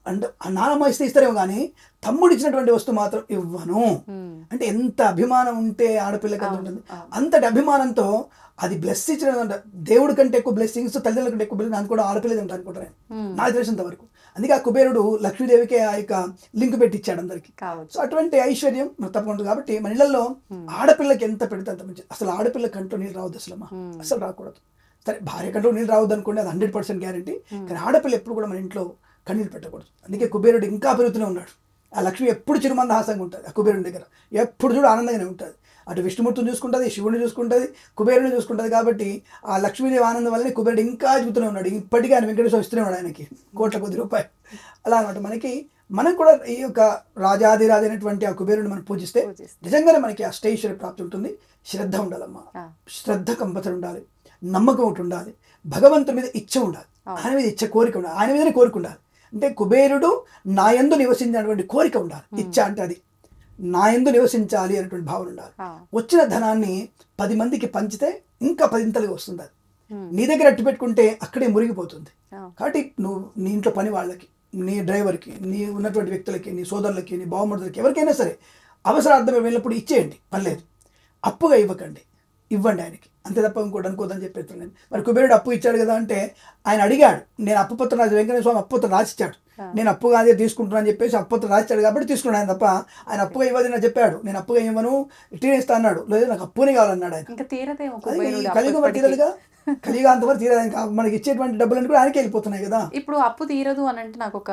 అంటే నాన్నమ్మ ఇస్తే ఇస్తారేమో కానీ తమ్ముడు ఇచ్చినటువంటి వస్తువు మాత్రం ఇవ్వను. అంటే ఎంత అభిమానం ఉంటే ఆడపిల్లకి అంత ఉంటుంది. అంతటి అభిమానంతో అది బ్లెస్ ఇచ్చిన దేవుడి కంటే ఎక్కువ బ్లెస్సింగ్స్ తల్లిదండ్రుల కంటే ఎక్కువ బ్లెస్సింగ్ కూడా ఆడపిల్లది ఉంటాను అనుకుంటాను నాకు తెలిసినంత వరకు. అందుకే ఆ కుబేరుడు లక్ష్మీదేవికి ఆ యొక్క లింక్ పెట్టి ఇచ్చాడు అందరికి. సో అటువంటి ఐశ్వర్యం మనకు తప్పకుండా. కాబట్టి మన ఇళ్లలో ఆడపిల్లకి ఎంత పెడితే అంత మంచిది. అసలు ఆడపిల్ల కంటూ నీళ్ళు రావద్దు, అసలు రాకూడదు. సరే భార్య కంటూ నీళ్ళు రావద్దు అనుకోండి, అది 100% గ్యారంటీ. కానీ ఆడపిల్ల ఎప్పుడు కూడా మన ఇంట్లో కన్నీళ్ళు పెట్టకూడదు. అందుకే కుబేరుడు ఇంకా పెరుగుతూనే ఉన్నాడు. ఆ లక్ష్మి ఎప్పుడు చిరుమందహాసంగా ఉంటుంది. ఆ కుబేరుడి దగ్గర ఎప్పుడు చూడు ఆనందంగానే ఉంటుంది. అటు విష్ణుమూర్తిని చూసుకుంటుంది, శివుని చూసుకుంటుంది, కుబేరుని చూసుకుంటుంది. కాబట్టి ఆ లక్ష్మీదేవి ఆనందం వల్లనే కుబేరుడు ఇంకా చెబుతూనే ఉన్నాడు. ఇప్పటికీ ఆయన వెంకటేశ్వర ఇస్తూనే ఉన్నాడు ఆయనకి కోట్ల కొద్ది రూపాయలు. అలా అనమాట. మనం కూడా ఈ యొక్క రాజాదిరాజు అయినటువంటి ఆ కుబేరుని మనం పూజిస్తే నిజంగానే మనకి అష్టైశ్వర్య ప్రాప్తి ఉంటుంది. శ్రద్ధ ఉండాలమ్మా, శ్రద్ధ కంపల్సరీ ఉండాలి, నమ్మకం ఒకటి ఉండాలి, భగవంతుడి మీద ఇచ్చ ఉండాలి, ఆయన మీద ఇచ్చ కోరిక ఉండాలి, ఆయన మీదనే కోరిక ఉండాలి. అంటే కుబేరుడు నా యందు నివసించినటువంటి కోరిక ఉండాలి. ఇచ్చ అంటే అది నా యందు నివసించాలి అనేటువంటి భావన ఉండాలి. వచ్చిన ధనాన్ని 10 మందికి పంచితే ఇంకా 10 ఇంతలుగా వస్తుంది. అది నీ దగ్గర అట్టు పెట్టుకుంటే అక్కడే మురిగిపోతుంది. కాబట్టి నువ్వు నీ ఇంట్లో పని వాళ్ళకి, నీ డ్రైవర్కి, నీ ఉన్నటువంటి వ్యక్తులకి, నీ సోదరులకి, నీ బావమరుదులకి, ఎవరికైనా సరే అవసరార్థం వెళ్ళినప్పుడు ఇచ్చేయండి, పర్లేదు. అప్పుగా ఇవ్వకండి, ఇవ్వండి ఆయనకి, అంతే తప్ప ఇంకోటి అనుకోదని చెప్పేస్తాను నేను. మరి కుబేరుడు అప్పు ఇచ్చాడు కదా అంటే ఆయన అడిగాడు, నేను అప్పు పత్రం రాసి వెంకటేశ్వర స్వామి అప్పు పత్రం రాసిచ్చాడు, నేను అప్పుగా అదే తీసుకుంటున్నాను చెప్పేసి అప్పు పత్రం రాసిచ్చాడు కాబట్టి తీసుకున్నాను ఆయన తప్ప ఆయన అప్పుగా ఇవ్వదు నాకు చెప్పాడు. నేను అప్పుగా ఇవ్వను, ఇట్లా ఇస్తా అన్నాడు. లేదు నాకు అప్పునే కావాలన్నాడు ఆయన. కలియుగం తీరదుగా, కలియుగ అంతవరకు తీరదు. ఇంకా మనకి ఇచ్చేటువంటి డబ్బులు కూడా ఆయనకి వెళ్ళిపోతున్నాయి కదా. ఇప్పుడు అప్పు తీరదు అని అంటే నాకు ఒక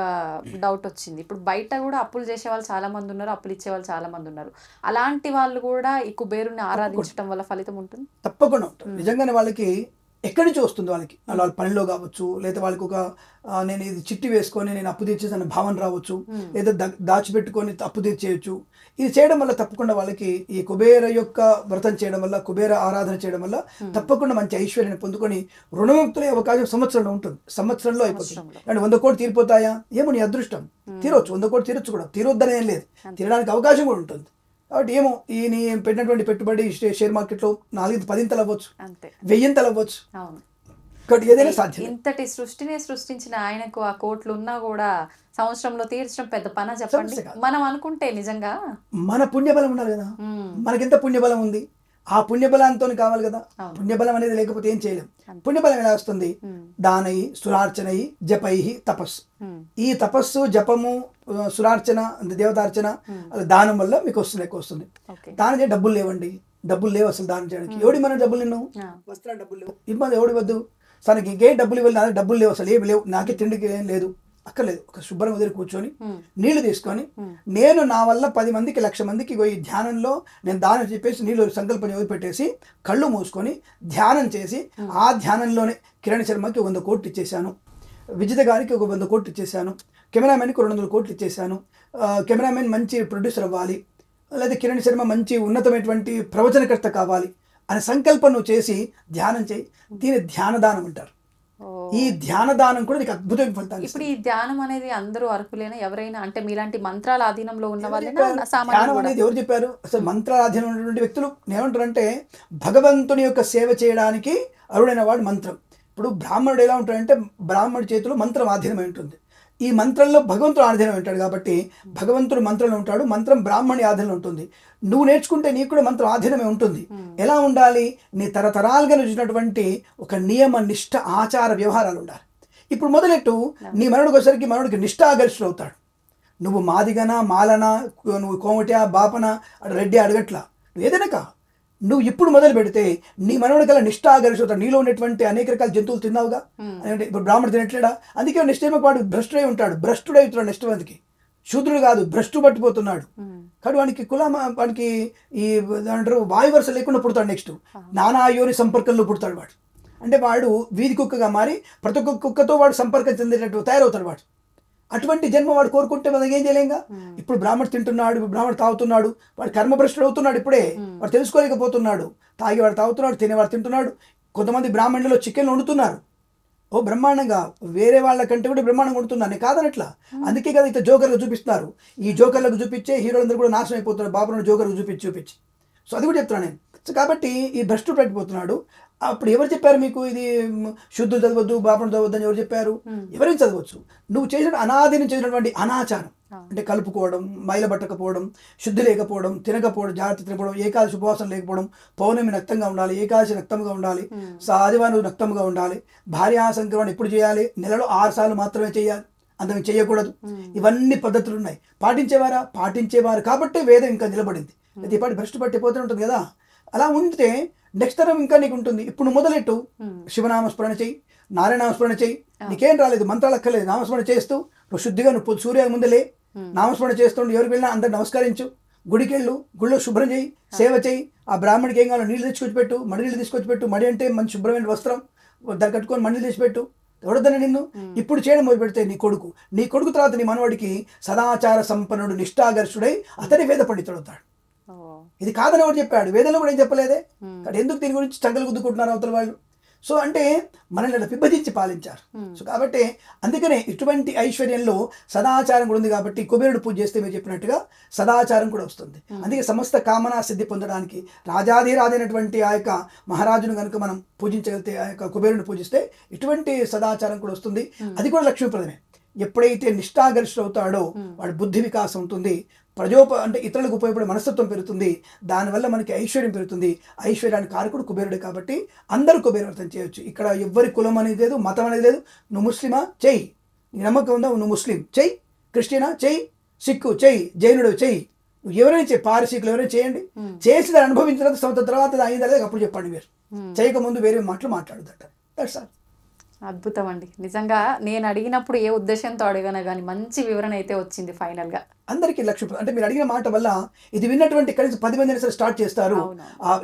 డౌట్ వచ్చింది. ఇప్పుడు బయట కూడా అప్పులు చేసే వాళ్ళు చాలా మంది ఉన్నారు, అప్పులు ఇచ్చే వాళ్ళు చాలా మంది ఉన్నారు. అలాంటి వాళ్ళు కూడా ఈ కుబేరుని ఆరాధించడం వల్ల ఫలితం ఉంటుంది? తప్పకుండా ఉంటుంది. నిజంగానే వాళ్ళకి ఎక్కడి నుంచి వస్తుంది, వాళ్ళకి వాళ్ళ పనిలో కావచ్చు, లేదా వాళ్ళకి ఒక నేను ఇది చిట్టి వేసుకొని నేను అప్పు తీర్చేసిన భావన రావచ్చు, లేదా దాచిపెట్టుకొని అప్పు తీర్చేయచ్చు. ఇది చేయడం వల్ల తప్పకుండా వాళ్ళకి ఈ కుబేర యొక్క వ్రతం చేయడం వల్ల, కుబేర ఆరాధన చేయడం వల్ల తప్పకుండా మంచి ఐశ్వర్యాన్ని పొందుకొని రుణముక్తులే అవకాశం సంవత్సరంలో ఉంటుంది. సంవత్సరంలో అయిపోతుంది. అంటే 100 కోట్లు తీరిపోతాయా ఏమో, నీ అదృష్టం. తీరవచ్చు, 100 కోట్లు తీరొచ్చు కూడా, తీరొద్దని ఏం లేదు, తీరడానికి అవకాశం కూడా ఉంటుంది. కాబట్టి ఏమో ఈ నీ పెట్టినటువంటి పెట్టుబడి షేర్ మార్కెట్లో 4-10 ఇంతలు అవ్వచ్చు, 1000 ఇంతలు అవ్వచ్చు. కాబట్టి ఏదైనా సాధ్యం. ఇంతటి సృష్టిని సృష్టించిన ఆయనకు ఆ కోట్లు ఉన్నా కూడా సంవత్సరంలో తీర్చడం పెద్ద పని చెప్పండి. మనం అనుకుంటే నిజంగా మన పుణ్యబలం ఉండాలి కదా. మనకెంత పుణ్యబలం ఉంది, ఆ పుణ్యబలంతో కావాలి కదా. పుణ్యబలం అనేది లేకపోతే ఏం చేయలేం. పుణ్యబలం ఎలా వస్తుంది? దానై, సురార్చనై, జపై, తపస్సు. ఈ తపస్సు, జపము, సురార్చన, దేవతార్చన, దానం వల్ల మీకు వస్తుంది, ఎక్కువ వస్తుంది. దానం చేయ డబ్బులు లేవండి, డబ్బులు లేవు అసలు దానం చేయడానికి. ఎవడి మన డబ్బులు, నిన్ను వస్త్రాలు డబ్బులు లేవు, ఇబ్బంది ఎవడి వద్దు, తనకి ఇంకేం డబ్బులు ఇవ్వాలి, నా డబ్బులు లేవు, అసలు ఏమి లేవు, నాకే తిండికి ఏం లేదు, అక్కర్లేదు. ఒక శుభ్రం వదిలి కూర్చొని నీళ్లు తీసుకొని నేను నా వల్ల 10 మందికి 1,00,000 మందికి ఈ ధ్యానంలో నేను దానం చెప్పేసి నీళ్ళు సంకల్పం వదిలిపెట్టేసి కళ్ళు మూసుకొని ధ్యానం చేసి ఆ ధ్యానంలోనే కిరణ్ శర్మకి 100 కోట్లు ఇచ్చేసాను, విజిత గారికి ఒక 100 కోట్లు ఇచ్చేసాను, కెమెరామెన్కి 200 కోట్లు ఇచ్చేసాను, కెమెరామెన్ మంచి ప్రొడ్యూసర్ అవ్వాలి, లేదా కిరణ్ శర్మ మంచి ఉన్నతమైనటువంటి ప్రవచనకర్త కావాలి అనే సంకల్పం నువ్వు చేసి ధ్యానం చేయి. దీన్ని ధ్యానదానం అంటారు. ఈ ధ్యానదానం కూడా నీకు అద్భుతమైన ఫలితాలు. ఇప్పుడు ఈ ధ్యానం అనేది అందరూ అర్హులైనా, ఎవరైనా అంటే మీలాంటి మంత్రాల అధీనంలో ఉన్న వాళ్ళైనా? ధ్యానం అనేది ఎవరు చెప్పారు? అసలు మంత్రాల అధీనం ఉన్నటువంటి వ్యక్తులు ఏమంటారంటే భగవంతుని యొక్క సేవ చేయడానికి అర్హుడైన వాడు మంత్రం. ఇప్పుడు బ్రాహ్మణుడు ఎలా ఉంటాడంటే బ్రాహ్మణుడి చేతిలో మంత్రం ఆధీనమై ఉంటుంది. ఈ మంత్రంలో భగవంతుడు ఆధీనం ఉంటాడు కాబట్టి భగవంతుడు మంత్రంలో ఉంటాడు, మంత్రం బ్రాహ్మణి ఆధీనంలో ఉంటుంది. నువ్వు నేర్చుకుంటే నీకు కూడా మంత్రం ఆధీనమే ఉంటుంది. ఎలా ఉండాలి? నీ తరతరాలుగా చూసినటువంటి ఒక నియమ నిష్ఠ ఆచార వ్యవహారాలు ఉండాలి. ఇప్పుడు మొదలెట్టు, నీ మనవుడికి వచ్చేసరికి మనవుడికి నిష్ఠాగరిష్ఠుడు అవుతాడు. నువ్వు మాదిగనా, మాలనా, నువ్వు కోమట, బాపన, రెడ్డి అడగట్లా, నువ్వు ఏదైనా కా, నువ్వు ఇప్పుడు మొదలు పెడితే నీ మనవుడి కల్లా నిష్ఠాగరిష్ఠుడు. నీలో ఉన్నటువంటి అనేక రకాల జంతువులు తిన్నావుగా, అంటే ఇప్పుడు బ్రాహ్మణుడు తినట్లేడా? అందుకే నిష్ఠేమకు వాడు భ్రష్టుడై ఉంటాడు, భ్రష్టుడై అవుతున్నాడు. నిష్ఠవంతికి శూద్రుడు కాదు, భ్రష్టు పట్టిపోతున్నాడు. కాబట్టి వానికి వానికి ఈ అంటారు వాయు వరుస లేకుండా పుడతాడు. నెక్స్ట్ నానా యోని సంపర్కంలో పుడతాడు వాడు. అంటే వాడు వీధి కుక్కగా మారి ప్రతి ఒక్క కుక్కతో వాడు సంపర్కం చెందేటట్టు తయారవుతాడు వాడు. అటువంటి జన్మ వాడు కోరుకుంటే మనకి ఏం చేయలేంగా. ఇప్పుడు బ్రాహ్మణుడు తింటున్నాడు, బ్రాహ్మణుడు తాగుతున్నాడు, వాడు కర్మభ్రష్టుడు అవుతున్నాడు. ఇప్పుడే వాడు తెలుసుకోలేకపోతున్నాడు. తాగేవాడు తాగుతున్నాడు, తినేవాడు తింటున్నాడు. కొంతమంది బ్రాహ్మణులలో చికెన్లు వండుతున్నారు, ఓ బ్రహ్మాండంగా వేరే వాళ్ళ కంటే కూడా బ్రహ్మాండంగా ఉంటున్నాను కాదనట్లా. అందుకే కదా ఇట్లా జోకర్లు చూపిస్తున్నారు. ఈ జోకర్లకు చూపించే హీరోలందరూ కూడా నాశనం అయిపోతున్నారు బాబును జోకర్లు చూపించి. సో అది కూడా చెప్తున్నాను నేను. సో కాబట్టి ఈ భ్రష్టు పట్టిపోతున్నాడు. అప్పుడు ఎవరు చెప్పారు మీకు ఇది శుద్ధులు చదవద్దు బాపను చదవద్దు అని ఎవరు చెప్పారు? ఎవరైనా చదవచ్చు. నువ్వు చేసిన అనాది నుంచి చేసినటువంటి అనాచారం అంటే కలుపుకోవడం, మైల పట్టకపోవడం, శుద్ధి లేకపోవడం, తినకపోవడం, జాగ్రత్త తినకపోవడం, ఏకాదశి ఉపవాసం లేకపోవడం, పౌర్ణమి నక్తంగా ఉండాలి, ఏకాదశి నక్తంగా ఉండాలి, ఆదివారం నక్తంగా ఉండాలి, భార్యా సంక్రమణ ఎప్పుడు చేయాలి, నెలలో 6 సార్లు మాత్రమే చేయాలి, అంతకు చేయకూడదు. ఇవన్నీ పద్ధతులు ఉన్నాయి. పాటించేవారు కాబట్టి వేదం ఇంకా నిలబడింది. అయితే ఇప్పటి భ్రష్టు పట్టిపోతూ ఉంటుంది కదా. అలా ఉంటే నెక్స్ట్ తరం ఇంకా నీకు ఉంటుంది. ఇప్పుడు నువ్వు మొదలెట్టు, శివనామస్మరణ చెయ్యి, నారాయణామస్మరణ చెయ్యి, నీకేం రాలేదు, మంత్రాలు అక్కర్లేదు, నామస్మరణ చేస్తూ నువ్వు శుద్ధిగా నువ్వు సూర్య ముందలే నామస్మరణ చేస్తుండే, ఎవరికి వెళ్ళినా అందరు నమస్కరించు, గుడికి వెళ్ళు, గుళ్ళో శుభ్రం చేయి, సేవ చేయి, ఆ బ్రాహ్మడికి ఏం కావాలో నీళ్ళు తెచ్చుకొచ్చి పెట్టు, మడి నీళ్ళు తీసుకొచ్చి పెట్టు, మడి అంటే మంచి శుభ్రమైన వస్త్రం దాన్ని కట్టుకొని మడి తెచ్చి పెట్టు. ఎవడొద్దని నిన్ను ఇప్పుడు చేయడం మొదలు పెడితే నీ కొడుకు తర్వాత నీ మనవాడికి సదాచార సంపన్నుడు నిష్ఠాగర్షుడై అతని వేద పండితుడు అవుతాడు. ఇది కాదని ఎవరు చెప్పాడు? వేదంలో కూడా ఏం చెప్పలేదే. ఎందుకు దీని గురించి చంగలు గుద్దుకుంటున్నారు అవతల వాళ్ళు? సో అంటే మనల్ని విభజించి పాలించారు. సో కాబట్టి అందుకనే ఇటువంటి ఐశ్వర్యంలో సదాచారం కూడా ఉంది. కాబట్టి కుబేరుడు పూజ చేస్తే మీరు చెప్పినట్టుగా సదాచారం కూడా వస్తుంది. అందుకే సమస్త కామనా సిద్ధి పొందడానికి రాజాధిరాజైనటువంటి ఆ యొక్క మహారాజును కనుక మనం పూజించగలిగితే, ఆ యొక్క కుబేరుని పూజిస్తే ఇటువంటి సదాచారం కూడా వస్తుంది. అది కూడా లక్ష్మీప్రదమే. ఎప్పుడైతే నిష్ఠాగరిష్ఠుడు అవుతాడో వాడి బుద్ధి వికాసం ఉంటుంది, అంటే ఇతరులకు ఉపయోగపడే మనస్తత్వం పెరుగుతుంది, దానివల్ల మనకి ఐశ్వర్యం పెరుగుతుంది. ఐశ్వర్యానికి కారకుడు కుబేరుడే కాబట్టి అందరూ కుబేరవర్తం చేయొచ్చు. ఇక్కడ ఎవ్వరి కులం అనేది లేదు, మతం అనేది లేదు. నువ్వు ముస్లిమా చెయ్యి, నీ నమ్మకం ఉందా, నువ్వు ముస్లిం చెయ్యి, క్రిస్టియనా చెయ్యి, సిక్కు చెయ్యి, జైనుడు చెయ్యి, నువ్వు ఎవరైనా చెయ్యి, పారసీకులు ఎవరైనా చేయండి. చేసి దాన్ని అనుభవించిన సంవత్సరం తర్వాత అయిందా లేదా అప్పుడు చెప్పండి. మీరు చేయకముందు వేరే మాటలు మాట్లాడదట. That's all. అద్భుతం అండి. నిజంగా నేను అడిగినప్పుడు ఏ ఉద్దేశంతో అడిగానో కానీ మంచి వివరణ అయితే వచ్చింది ఫైనల్గా. అందరికీ లక్ష్యం అంటే మీరు అడిగిన మాట వల్ల ఇది విన్నటువంటి కనీసం 10 మంది సరే స్టార్ట్ చేస్తారు.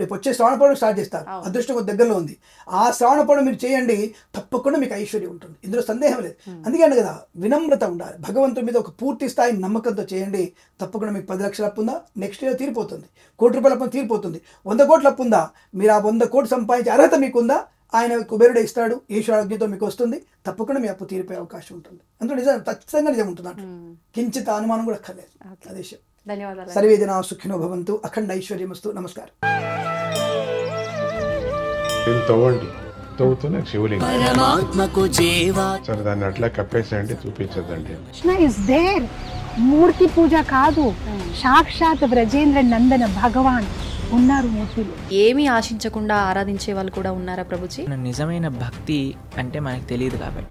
రేపు వచ్చే శ్రావణ పౌర్ణమి స్టార్ట్ చేస్తారు. అదృష్టం దగ్గరలో ఉంది. ఆ శ్రావణ పౌర్ణమి మీరు చేయండి, తప్పకుండా మీకు ఐశ్వర్యం ఉంటుంది, ఇందులో సందేహం లేదు. అందుకే కదా వినమ్రత ఉండాలి. భగవంతుడి మీద ఒక పూర్తి స్థాయి నమ్మకంతో చేయండి, తప్పకుండా మీకు 10 లక్షల అప్పు ఉందా నెక్స్ట్ ఇయర్ తీరిపోతుంది, 1 కోటి రూపాయల అప్పు తీరిపోతుంది, 100 కోట్ల అప్పు ఉందా మీరు ఆ 100 కోట్లు సంపాదించే అర్హత మీకుందా, ఆయన కుబేరుడే ఇస్తాడు, ఈశ్వరాజ్ఞతో మీకు వస్తుంది, తప్పకుండా మీ అప్పు తీరిపోయే అవకాశం ఉంటుంది. అందులో నిజం ఖచ్చితంగా నిజం ఉంటుంది, కించిత అనుమానం కూడా అక్కర్లేదు. అదే ధన్యవాదాలు. సర్వే జనా సుఖినో భవంతు, అఖండ ఐశ్వర్యమస్తు. నమస్కారం. తవ్వుతూనే శివలింగం సరే దాన్ని అట్లా కప్పేసేయండి, చూపించదండి. మూర్తి పూజ కాదు, సాక్షాత్ బ్రజేంద్ర నందన భగవాన్ ఉన్నారు మూర్తిలో. ఏమీ ఆశించకుండా ఆరాధించే వాళ్ళు కూడా ఉన్నారా ప్రభుజీ? నిజమైన భక్తి అంటే మనకు తెలియదు కాబట్టి